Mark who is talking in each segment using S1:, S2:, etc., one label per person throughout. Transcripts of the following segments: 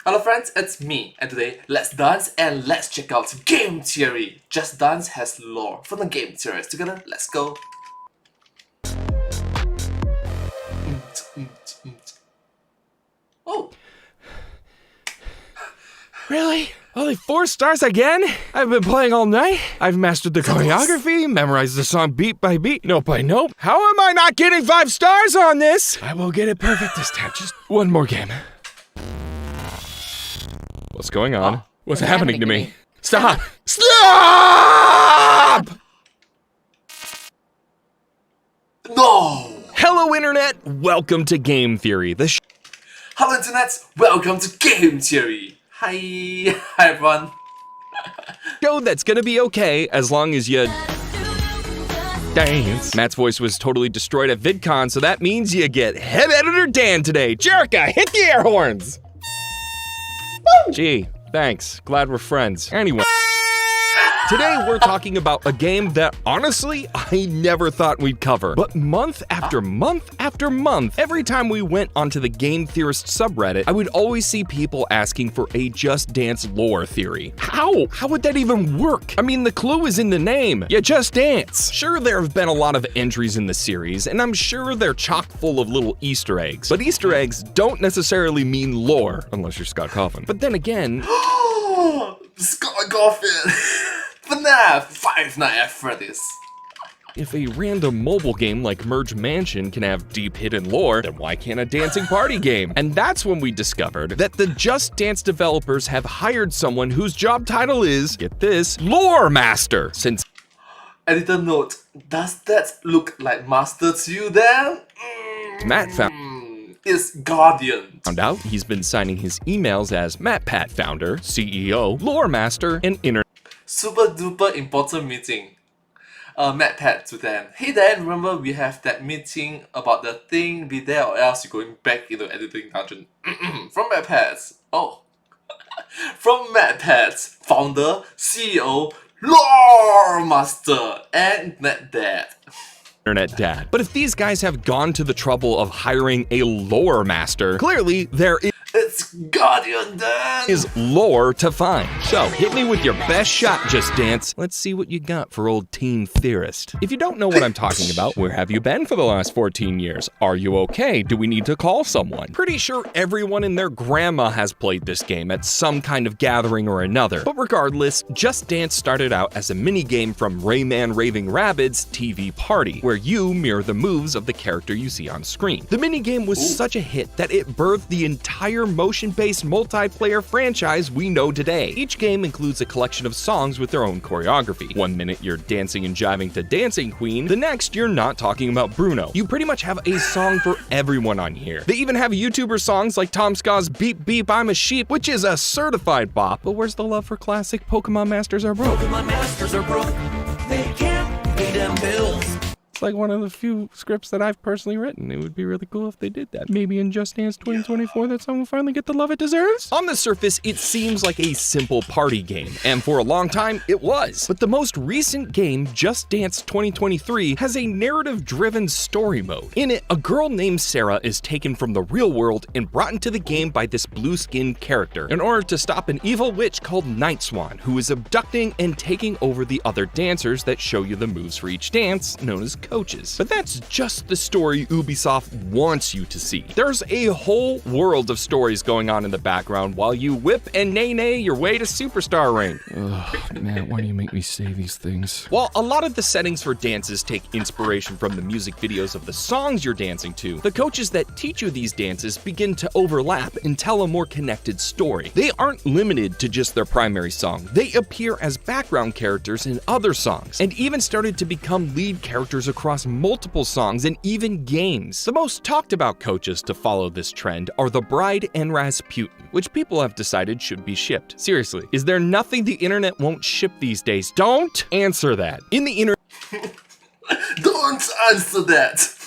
S1: Hello friends, it's me, and today let's dance and let's check out game theory. Just Dance has lore from the game theories. Together, let's go. Oh,
S2: Really? Only 4 stars again? I've been playing all night. I've mastered the choreography, memorized the song beat by beat, note by note. How am I not getting 5 stars on this? I will get it perfect this time. Just one more game. What's going on? What's happening to me? Stop! Stop!
S1: no!
S2: Hello, Internet. Welcome to Game Theory, the
S1: Hello Internet, welcome to game theory. Hi everyone.
S2: show that's gonna be okay as long as you dance. Matt's voice was totally destroyed at VidCon, so that means you get Head Editor Dan today. Jerica, hit the air horns! Woo! Gee, thanks. Glad we're friends. Anyway. Today we're talking about a game that honestly I never thought we'd cover. But month after month after month, every time we went onto the Game Theorists subreddit, I would always see people asking for a Just Dance lore theory. How? How would that even work? I mean, the clue is in the name. You just dance. Sure, there have been a lot of entries in the series, and I'm sure they're chock full of little Easter eggs. But Easter eggs don't necessarily mean lore, unless you're Scott Coffin. But then again,
S1: Scott Coffin. FNAF 5 Nights at Freddy's.
S2: if a random mobile game like Merge Mansion can have deep hidden lore, then why can't a dancing party game? And that's when we discovered that the Just Dance developers have hired someone whose job title is, get this, Lore Master. Since
S1: Editor note, does that look like master to you then?
S2: Matt found
S1: It's Guardian.
S2: out, he's been signing his emails as MatPat founder, CEO, Lore Master, and Internet
S1: Super duper important meeting. MatPat to Dan. Hey Dan, remember we have that meeting about the thing, be there or else you're going back into editing dungeon. From MatPat. Oh. From MatPat, founder, CEO, Lore Master, and Internet
S2: Dad. But if these guys have gone to the trouble of hiring a Lore Master, clearly there
S1: It's Guardian Dan!
S2: is lore to find. So hit me with your best shot, Just Dance. Let's see what you got for old Team Theorist. If you don't know what I'm talking about, where have you been for the last 14 years? Are you okay? Do we need to call someone? Pretty sure everyone and their grandma has played this game at some kind of gathering or another. But regardless, Just Dance started out as a mini game from Rayman Raving Rabbids TV Party, where you mirror the moves of the character you see on screen. The mini game was such a hit that it birthed the entire motion-based multiplayer franchise we know today. Each game includes a collection of songs with their own choreography. One minute you're dancing and jiving to Dancing Queen, the next you're not talking about Bruno. You pretty much have a song for everyone on here. They even have YouTuber songs like Tom Ska's Beep Beep I'm a Sheep, which is a certified bop. But where's the love for classic Pokemon Masters Are Broke?
S3: Pokemon Masters are broke. They can't pay them bills.
S2: It's like one of the few scripts that I've personally written. It would be really cool if they did that. Maybe in Just Dance 2024 that song will finally get the love it deserves? On the surface, it seems like a simple party game, and for a long time, it was. But the most recent game, Just Dance 2023, has a narrative-driven story mode. In it, a girl named Sarah is taken from the real world and brought into the game by this blue-skinned character in order to stop an evil witch called Night Swan, who is abducting and taking over the other dancers that show you the moves for each dance, known as coaches. But that's just the story Ubisoft wants you to see. There's a whole world of stories going on in the background while you whip and nay-nay your way to superstar rank. Ugh, man, why do you make me say these things? While a lot of the settings for dances take inspiration from the music videos of the songs you're dancing to, the coaches that teach you these dances begin to overlap and tell a more connected story. They aren't limited to just their primary song. They appear as background characters in other songs, and even started to become lead characters across multiple songs and even games. The most talked about coaches to follow this trend are the Bride and Rasputin, which people have decided should be shipped. Seriously, is there nothing the internet won't ship these days? Don't answer that. In the
S1: Don't answer that!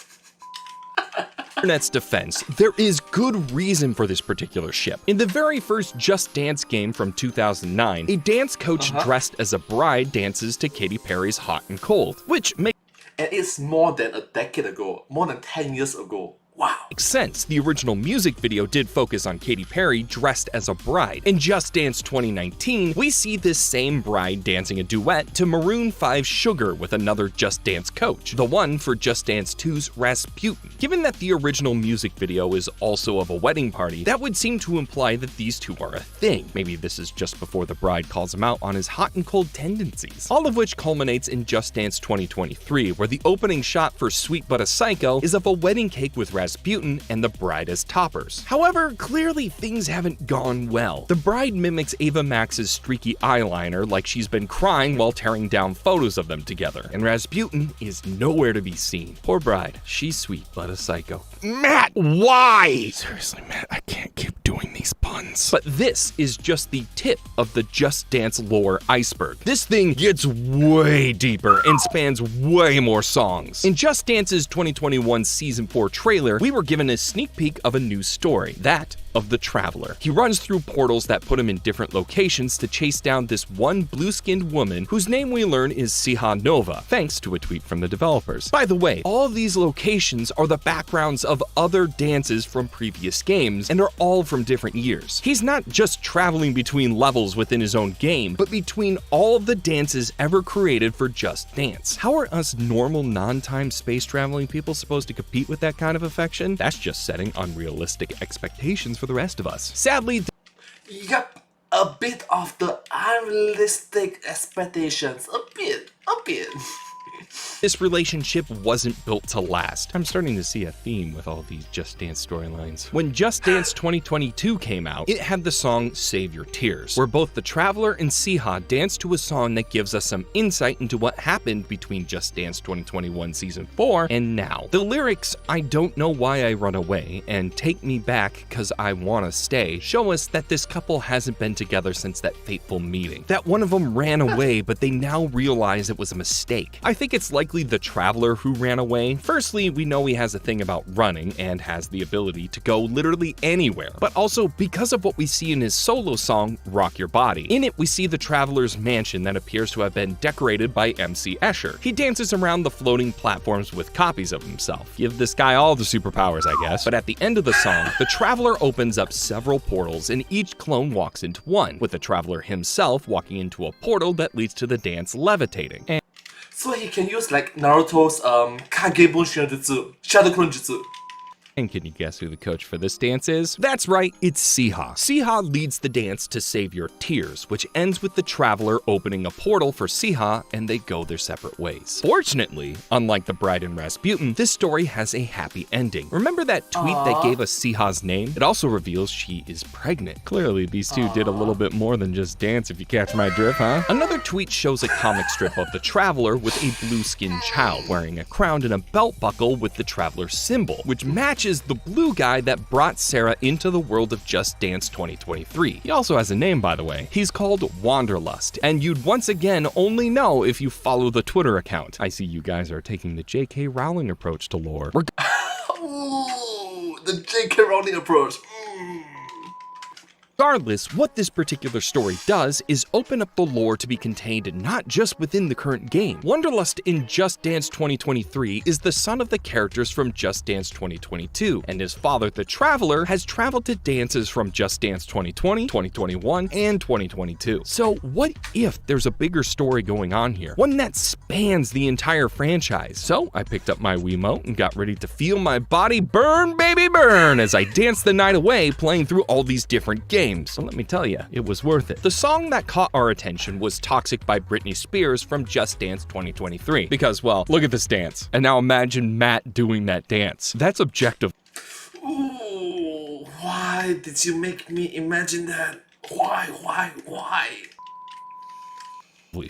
S2: internet's defense, there is good reason for this particular ship. In the very first Just Dance game from 2009, a dance coach dressed as a bride dances to Katy Perry's Hot and Cold, which makes
S1: And it's more than a decade ago, more than 10 years ago. Wow.
S2: Makes sense. The original music video did focus on Katy Perry dressed as a bride. In Just Dance 2019, we see this same bride dancing a duet to Maroon 5's Sugar with another Just Dance coach, the one for Just Dance 2's Rasputin. Given that the original music video is also of a wedding party, that would seem to imply that these two are a thing. Maybe this is just before the bride calls him out on his hot and cold tendencies. All of which culminates in Just Dance 2023, where the opening shot for Sweet But a Psycho is of a wedding cake with Rasputin and the bride as toppers. However, clearly things haven't gone well. The bride mimics Ava Max's streaky eyeliner like she's been crying while tearing down photos of them together, and Rasputin is nowhere to be seen. Poor bride, she's sweet but a psycho. Matt, why? Seriously, Matt, I can't keep doing these puns. But this is just the tip of the Just Dance lore iceberg. This thing gets way deeper and spans way more songs. In Just Dance's 2021 Season 4 trailer, we were given a sneak peek of a new story, that of the Traveler. He runs through portals that put him in different locations to chase down this one blue-skinned woman whose name we learn is Siha Nova, thanks to a tweet from the developers. By the way, all of these locations are the backgrounds of other dances from previous games, and are all from different years. He's not just traveling between levels within his own game, but between all of the dances ever created for Just Dance. How are us normal non-time space traveling people supposed to compete with that kind of affection? That's just setting unrealistic expectations for the rest of us. Sadly,
S1: Yep, a bit of the unrealistic expectations. A bit.
S2: this relationship wasn't built to last. I'm starting to see a theme with all these Just Dance storylines. When Just Dance 2022 came out, it had the song Save Your Tears, where both the Traveler and Siha dance to a song that gives us some insight into what happened between Just Dance 2021 Season 4 and now. The lyrics, "I don't know why I run away," and "Take me back cause I wanna stay," show us that this couple hasn't been together since that fateful meeting. That one of them ran away, but they now realize it was a mistake. I think it's likely the Traveler who ran away. Firstly, we know he has a thing about running and has the ability to go literally anywhere, but also because of what we see in his solo song, Rock Your Body. In it, we see the Traveler's mansion that appears to have been decorated by MC Escher. He dances around the floating platforms with copies of himself. Give this guy all the superpowers, I guess. But at the end of the song, the Traveler opens up several portals and each clone walks into one, with the Traveler himself walking into a portal that leads to the dance levitating.
S1: So he can use like Naruto's Kagebun Shinjutsu, Shadow Clone Jutsu.
S2: And can you guess who the coach for this dance is? That's right, it's Siha. Siha leads the dance to Save Your Tears, which ends with the Traveler opening a portal for Siha and they go their separate ways. Fortunately, unlike the bride and Rasputin, this story has a happy ending. Remember that tweet that gave us Siha's name? It also reveals she is pregnant. Clearly, these two did a little bit more than just dance, if you catch my drift, huh? Another tweet shows a comic strip of the Traveler with a blue-skinned child wearing a crown and a belt buckle with the Traveler symbol, which matches the blue guy that brought Sarah into the world of Just Dance 2023. He also has a name, by the way. He's called Wanderlust, and you'd once again only know if you follow the Twitter account. I see you guys are taking the J.K. Rowling approach to lore.
S1: Ooh, the J.K. Rowling approach.
S2: Regardless, what this particular story does is open up the lore to be contained not just within the current game. Wanderlust in Just Dance 2023 is the son of the characters from Just Dance 2022, and his father, the Traveler, has traveled to dances from Just Dance 2020, 2021, and 2022. So what if there's a bigger story going on here? One that spans the entire franchise. So I picked up my Wiimote and got ready to feel my body burn, baby burn, as I danced the night away playing through all these different games. So let me tell you, it was worth it. The song that caught our attention was Toxic by Britney Spears from Just Dance 2023. Because, well, look at this dance. And now imagine Matt doing that dance. That's objective.
S1: Ooh, why did you make me imagine that? Why?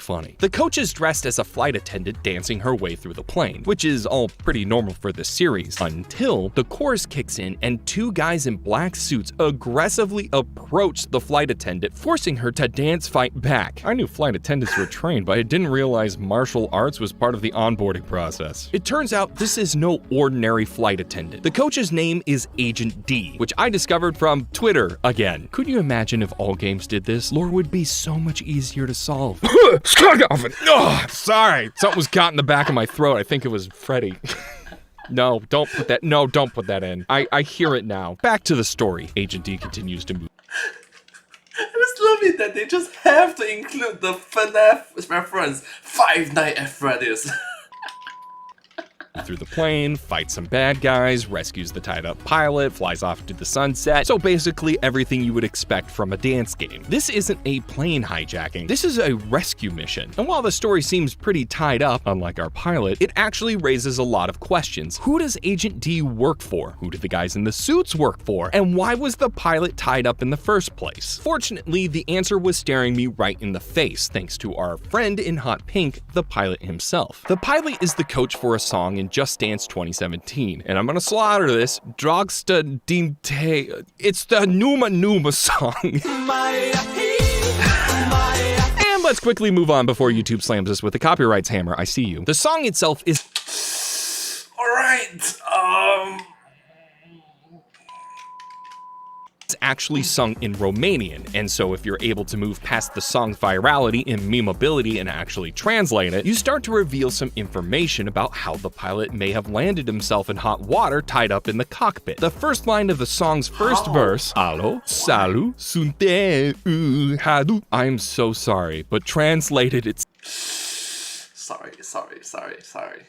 S2: Funny. The coach is dressed as a flight attendant dancing her way through the plane, which is all pretty normal for this series, until the chorus kicks in and two guys in black suits aggressively approach the flight attendant, forcing her to dance fight back. I knew flight attendants were trained, but I didn't realize martial arts was part of the onboarding process. It turns out this is no ordinary flight attendant. The coach's name is Agent D, which I discovered from Twitter again. Could you imagine if all games did this? Lore would be so much easier to solve.
S3: Sorry.
S2: Something was caught in the back of my throat. I think it was Freddy. No, don't put that. No, don't put that in. I hear it now. Back to the story. Agent D continues to move
S1: I just love it that they just have to include the FNAF reference. Five Nights at Freddy's.
S2: through the plane, fights some bad guys, rescues the tied up pilot, flies off into the sunset. So basically everything you would expect from a dance game. This isn't a plane hijacking. This is a rescue mission. And while the story seems pretty tied up, unlike our pilot, it actually raises a lot of questions. Who does Agent D work for? Who do the guys in the suits work for? And why was the pilot tied up in the first place? Fortunately, the answer was staring me right in the face, thanks to our friend in hot pink, the pilot himself. The pilot is the coach for a song in Just Dance 2017, and I'm gonna slaughter this. Drogsta Dinte. It's the Numa Numa song. And let's quickly move on before YouTube slams us with the copyrights hammer. I see you. The song itself is
S1: Alright,
S2: It's actually sung in Romanian, and so if you're able to move past the song's virality and memeability and actually translate it, you start to reveal some information about how the pilot may have landed himself in hot water tied up in the cockpit. The first line of the song's first verse, Alo, salu, sunte, hadu. I'm so sorry, but translated it's
S1: sorry.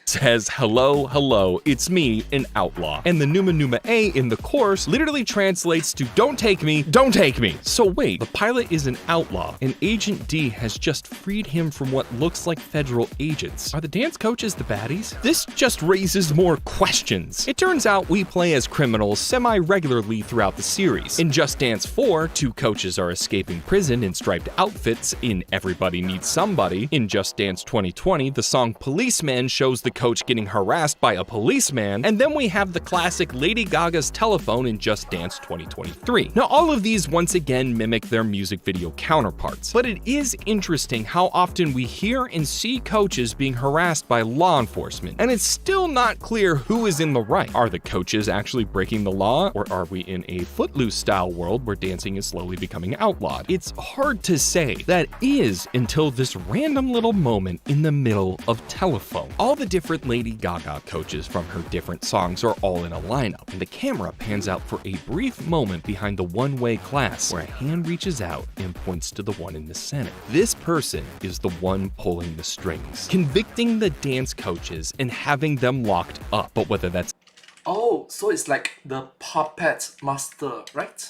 S2: says, hello, hello, it's me, an outlaw. And the Numa Numa A in the chorus literally translates to don't take me, don't take me. So wait, the pilot is an outlaw, and Agent D has just freed him from what looks like federal agents. Are the dance coaches the baddies? This just raises more questions. It turns out we play as criminals semi-regularly throughout the series. In Just Dance 4, two coaches are escaping prison in striped outfits in Everybody Needs Somebody. In Just Dance 2020, the song Policeman shows the coach getting harassed by a policeman, and then we have the classic Lady Gaga's Telephone in Just Dance 2023. Now all of these once again mimic their music video counterparts, but it is interesting how often we hear and see coaches being harassed by law enforcement, and it's still not clear who is in the right. Are the coaches actually breaking the law, or are we in a Footloose style world where dancing is slowly becoming outlawed? It's hard to say. That is until this random little moment in the middle of Telephone. All the different Lady Gaga coaches from her different songs are all in a lineup, and the camera pans out for a brief moment behind the one-way class where a hand reaches out and points to the one in the center. This person is the one pulling the strings, convicting the dance coaches and having them locked up. But whether that's
S1: Oh, so it's like the puppet master, right?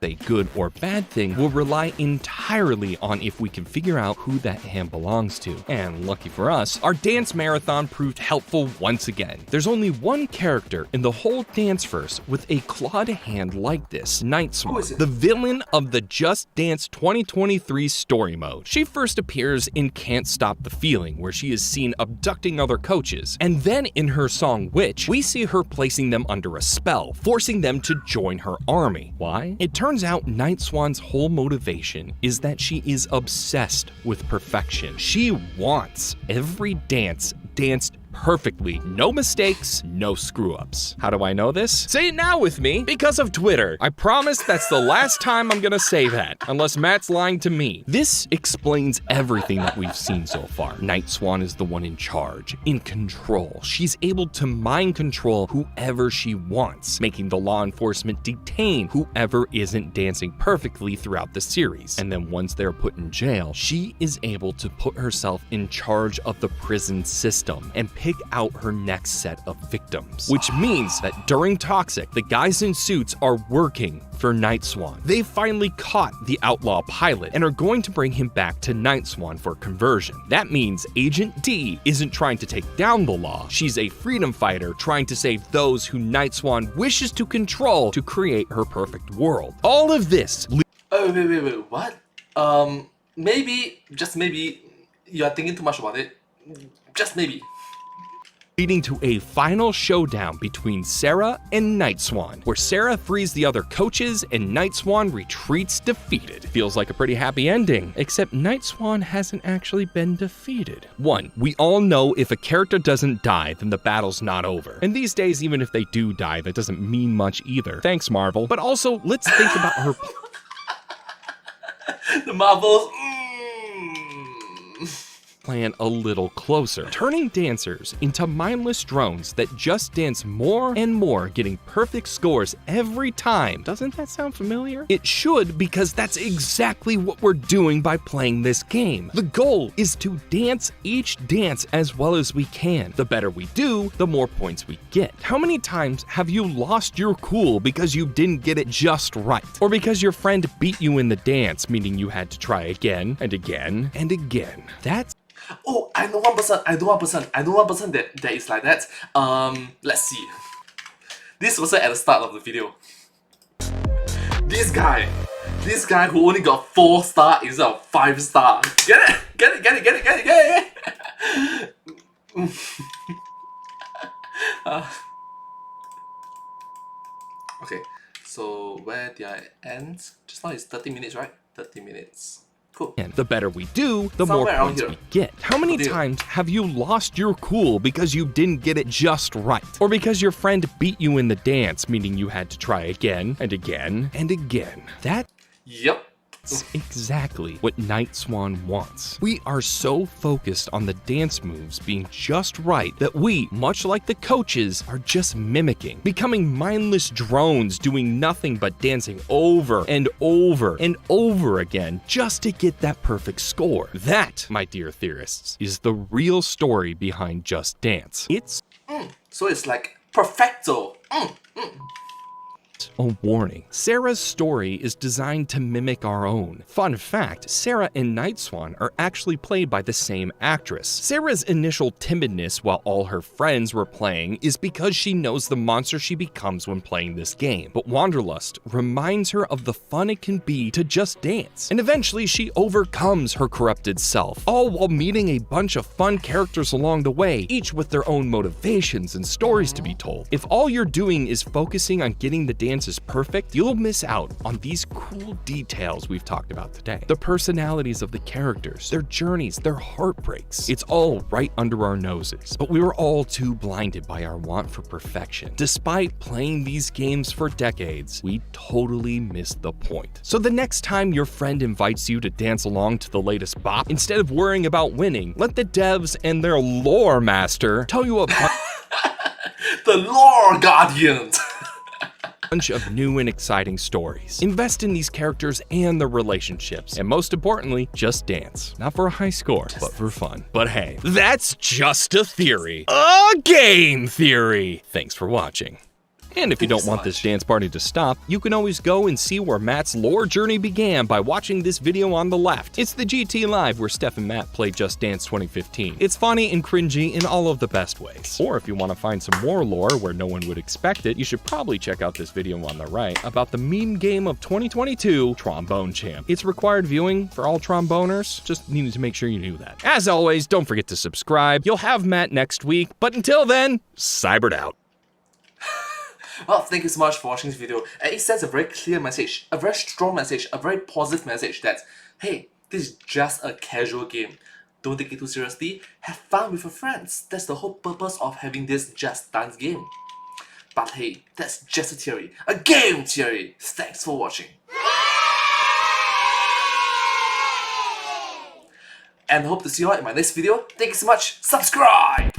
S2: a good or bad thing will rely entirely on if we can figure out who that hand belongs to. And lucky for us, our dance marathon proved helpful once again. There's only one character in the whole Danceverse with a clawed hand like this, Night Swan,
S1: Who is it?
S2: the villain of the Just Dance 2023 story mode. She first appears in Can't Stop the Feeling, where she is seen abducting other coaches, and then in her song Witch, we see her placing them under a spell, forcing them to join her army. Why? It turns out Night Swan's whole motivation is that she is obsessed with perfection. She wants every dance danced perfectly. No mistakes, no screw-ups. How do I know this? Say it now with me. Because of Twitter. I promise that's the last time I'm gonna say that, unless Matt's lying to me. This explains everything that we've seen so far. Night Swan is the one in charge, in control. She's able to mind control whoever she wants, making the law enforcement detain whoever isn't dancing perfectly throughout the series. And then once they're put in jail, she is able to put herself in charge of the prison system and pick out her next set of victims. Which means that during Toxic, the guys in suits are working for Night Swan. They finally caught the outlaw pilot and are going to bring him back to Night Swan for conversion. That means Agent D isn't trying to take down the law. She's a freedom fighter trying to save those who Night Swan wishes to control to create her perfect world. All of this
S1: Oh, wait, what? Maybe, just maybe, you are thinking too much about it. Just maybe.
S2: leading to a final showdown between Sarah and Night Swan, where Sarah frees the other coaches and Night Swan retreats defeated. Feels like a pretty happy ending, except Night Swan hasn't actually been defeated. 1. We all know if a character doesn't die, then the battle's not over. And these days, even if they do die, that doesn't mean much either. Thanks, Marvel. But also, let's think about her...
S1: The Marvels.
S2: plan a little closer, turning dancers into mindless drones that just dance more and more, getting perfect scores every time. Doesn't that sound familiar? It should, because that's exactly what we're doing by playing this game. The goal is to dance each dance as well as we can. The better we do, the more points we get. How many times have you lost your cool because you didn't get it just right? Or because your friend beat you in the dance, meaning you had to try again and again and again? That's
S1: Oh, I know one person that is like that. Let's see. This person at the start of the video. This guy who only got 4 star instead of 5 star. Get it. Okay, so where did I end? Just now it's 30 minutes, right? 30 minutes. Cool.
S2: And the better we do, the more
S1: Somewhere around
S2: points
S1: here.
S2: we get. How many times have you lost your cool because you didn't get it just right? Or because your friend beat you in the dance, meaning you had to try again and again and again? That's
S1: Yep.
S2: exactly what Night Swan wants. We are so focused on the dance moves being just right that we, much like the coaches, are just mimicking, becoming mindless drones doing nothing but dancing over and over and over again just to get that perfect score. That, my dear theorists, is the real story behind Just Dance. It's
S1: So it's like perfecto.
S2: a warning. Sarah's story is designed to mimic our own. Fun fact, Sarah and Night Swan are actually played by the same actress. Sarah's initial timidness while all her friends were playing is because she knows the monster she becomes when playing this game. But Wanderlust reminds her of the fun it can be to just dance. And eventually she overcomes her corrupted self, all while meeting a bunch of fun characters along the way, each with their own motivations and stories to be told. If all you're doing is focusing on getting the dance is perfect, you'll miss out on these cool details we've talked about today. The personalities of the characters, their journeys, their heartbreaks. It's all right under our noses, but we were all too blinded by our want for perfection. Despite playing these games for decades, we totally missed the point. So the next time your friend invites you to dance along to the latest bop, instead of worrying about winning, let the devs and their lore master tell you a
S1: The lore guardian.
S2: bunch of new and exciting stories. Invest in these characters and their relationships. And most importantly, just dance. Not for a high score, but for fun. But hey, that's just a theory. A game theory! Thanks for watching. And if you don't want this dance party to stop, you can always go and see where Matt's lore journey began by watching this video on the left. It's the GT Live where Steph and Matt played Just Dance 2015. It's funny and cringy in all of the best ways. Or if you want to find some more lore where no one would expect it, you should probably check out this video on the right about the meme game of 2022, Trombone Champ. It's required viewing for all tromboners. Just needed to make sure you knew that. As always, don't forget to subscribe. You'll have Matt next week, but until then, cybered out.
S1: Well, thank you so much for watching this video. And it sends a very clear message, a very strong message, a very positive message that, hey, this is just a casual game. Don't take it too seriously. Have fun with your friends. That's the whole purpose of having this Just Dance game. But hey, that's just a theory. A game theory! Thanks for watching. And hope to see you all in my next video. Thank you so much. Subscribe!